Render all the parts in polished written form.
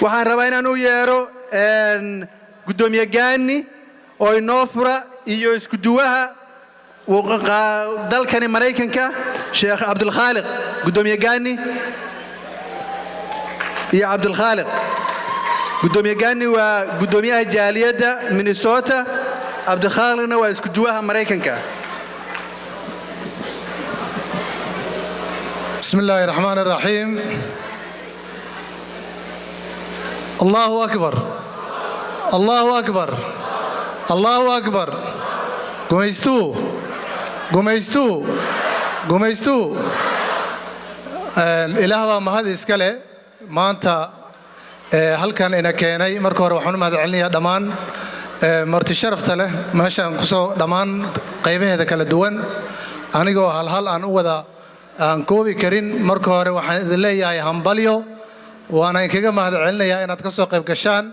waxaan rabaa inaan u yeero gudoomiye gaani oo inoo fura iyo isku duwaha dalkani Mareykanka Sheekh Abdul Khaliq gudoomiye gaani iyo Abdul Khaliq gudoomiye gaani waa gudoomiyaha jaaliyadda Minnesota Abdul Khaliqna waa isku duwaha Mareykanka بسم الله الرحمن الرحيم الله أكبر الله أكبر الله أكبر قميستو قميستو قميستو الإله ما هذا إسكاله ما أنت هل كان إنا كيناي مركور وحنا ما دعلني دمان مرت شرفت له ما شان قصو دمان قيمه هذا كلا دوان أنا جو هل أنا وذا aan koobi karin marka hore waxaan idin leeyahay hambalyo waana kaga mahadcelinayaa inaad ka soo qayb gashaan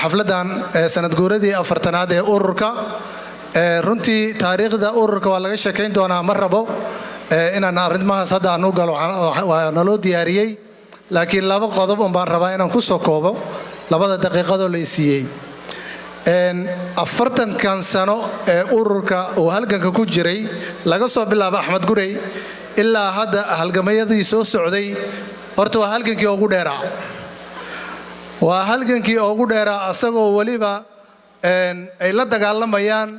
xafladan sanad guuradii afartanaad ee ururka runtii taariikhda ururka waa laga sheekayn doonaa mar rabo inaan arrimahaas hadda aan u galo waa naloo diyaariyey laakiin laba qodob baan rabaa inaan ku soo koobo labada daqiiqadoo la isiiyey afartankan sano ee ururka uu halganka ku jiray laga soo bilaabo Axmed Gurey ilaa hadda halgamayadii soo socday horta waa halgankii ugu dheeraa waa halgankii ugu dheeraa asagoo waliba ay la dagaalamayaan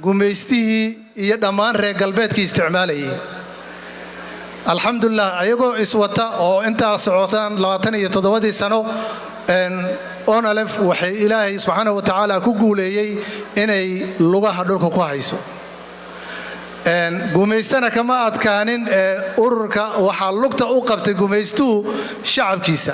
gumeystihii iyo dhammaan reer galbeedkii isticmaalayay alxamdulillah ayagoo iswata oo intaa socotaan 27 sano onalef waxay ilaahay subxaanahu wa tacaala ku guuleeyey inay lugaha dhulka ku hayso gumaystana kama adkaanin ururka waxaa lugta u qabtay gumaystuhu shacabkiisa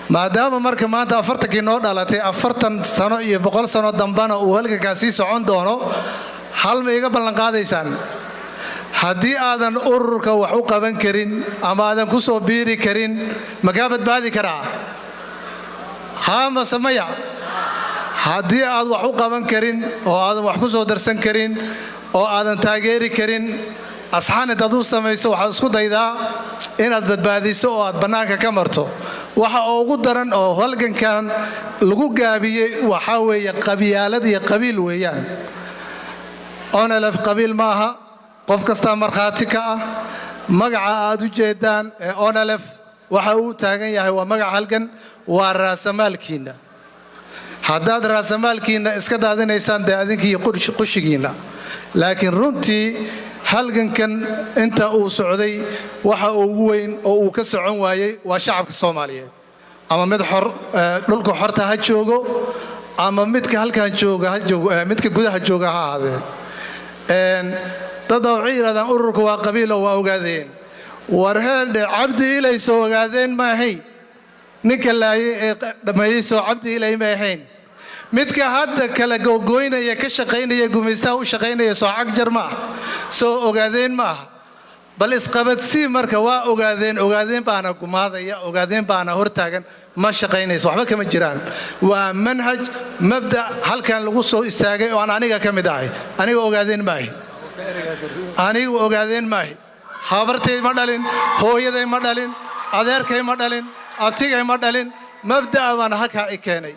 maadaama marka maanta afartankii noo dhalatay 40 sano iyo 100 sano dambana uu halgankaasi socon doono hal ma iga ballan qaadaysaan haddii aadan ururka wax u qaban karin ama aadan ku soo biiri karin ma ka badbaadi karaa haa ma samaya haddii aad wax u qaban karin oo aadan wax ku soo darsan karin oo aadan taageeri karin asxaan intaad u samayso waxaad isku daydaa inaad badbaadiso oo aad bannaanka ka marto waxa ugu daran oo halgankan lagu gaabiyey waxaa weeye qabyaalad iyo qabiil weeyaan onalef qabiil maaha qof kasta markhaati ka ah magaca aad u jeedaan ee onalef waxa uu taagan yahay waa magac halgan waa raasamaalkiina haddaad raasamaalkiina iska daadinaysaan dee adinkiiyo qushigiina laakiin runtii halgankan inta uu socday waxa ugu weyn oo uu ka socon waayey waa shacabka Soomaaliyeed ama mid xor dhulka xorta ha joogo ama midka halkan jooga ha joogo midka gudaha jooga ha ahaadee dad waxay yiraahdaan ururku waa qabiil oo waa ogaadeen warheed cabdi ilay soo ogaadeen ma ahayn ninka laayay ee dhameeyay soo cabdi ilay ma ahayn midka hadda kala gogoynaya ka shaqeynaya gumaystaha u shaqeynaya soo cagjar ma soo ogaadeen ma bal isqabadsi marka waa ogaadeen baana gumaadaya ogaadeen baana hortaagan ma shaqeynayso waxba kama jiraan waa manhaj mabda halkan lagu soo istaagay oo aan aniga ka mid ahay aniga ogaadeen ma anigu ogaadeen ma habartay ma dhalin hooyaday ma dhalin adeerkay ma dhalin abtigay ma dhalin mabda baan halka i keenay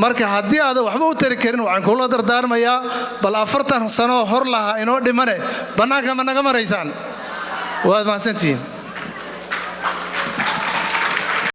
marka haddii aad waxba u tari karin waxaan kula dardaarmayaa bal 40 sano hor laha inoo dhimane bannaanka ma naga maraysaan waad mahadsantihiin